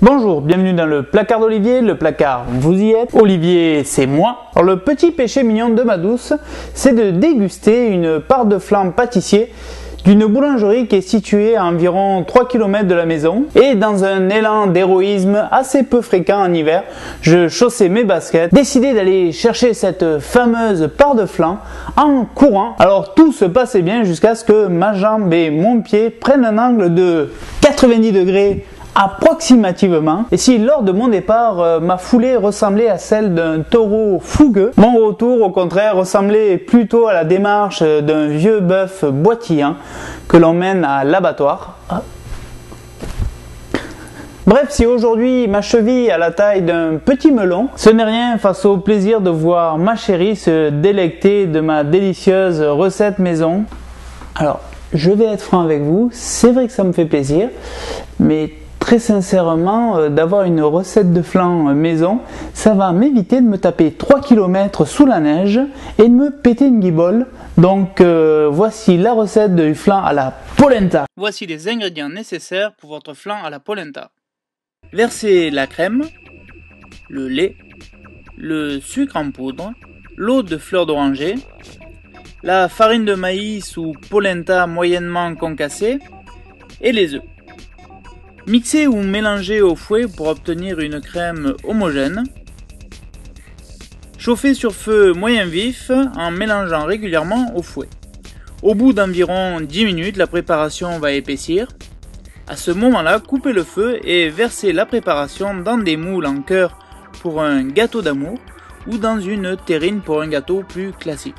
Bonjour, bienvenue dans le placard d'Olivier, le placard vous y êtes, Olivier c'est moi. Alors le petit péché mignon de ma douce, c'est de déguster une part de flan pâtissier d'une boulangerie qui est située à environ 3 km de la maison. Et dans un élan d'héroïsme assez peu fréquent en hiver, je chaussais mes baskets, décidé d'aller chercher cette fameuse part de flan en courant. Alors tout se passait bien jusqu'à ce que ma jambe et mon pied prennent un angle de 90 degrés approximativement. Et si lors de mon départ, ma foulée ressemblait à celle d'un taureau fougueux, mon retour au contraire ressemblait plutôt à la démarche d'un vieux bœuf boitillant que l'on mène à l'abattoir. Bref, si aujourd'hui ma cheville a la taille d'un petit melon, ce n'est rien face au plaisir de voir ma chérie se délecter de ma délicieuse recette maison. Alors, je vais être franc avec vous, c'est vrai que ça me fait plaisir, mais très sincèrement, d'avoir une recette de flan maison, ça va m'éviter de me taper 3 km sous la neige et de me péter une guibole. Donc voici la recette du flan à la polenta. Voici les ingrédients nécessaires pour votre flan à la polenta. Versez la crème, le lait, le sucre en poudre, l'eau de fleur d'oranger, la farine de maïs ou polenta moyennement concassée et les œufs. Mixez ou mélangez au fouet pour obtenir une crème homogène. Chauffez sur feu moyen vif en mélangeant régulièrement au fouet. Au bout d'environ 10 minutes, la préparation va épaissir. À ce moment-là, coupez le feu et versez la préparation dans des moules en cœur pour un gâteau d'amour ou dans une terrine pour un gâteau plus classique.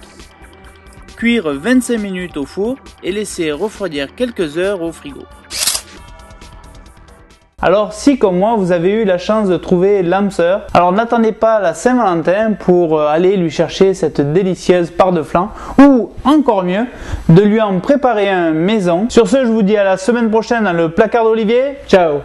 Cuire 25 minutes au four et laisser refroidir quelques heures au frigo. Alors si comme moi vous avez eu la chance de trouver l'âme sœur, alors n'attendez pas la Saint-Valentin pour aller lui chercher cette délicieuse part de flan ou encore mieux de lui en préparer un maison. Sur ce, je vous dis à la semaine prochaine dans le placard d'Olivier. Ciao.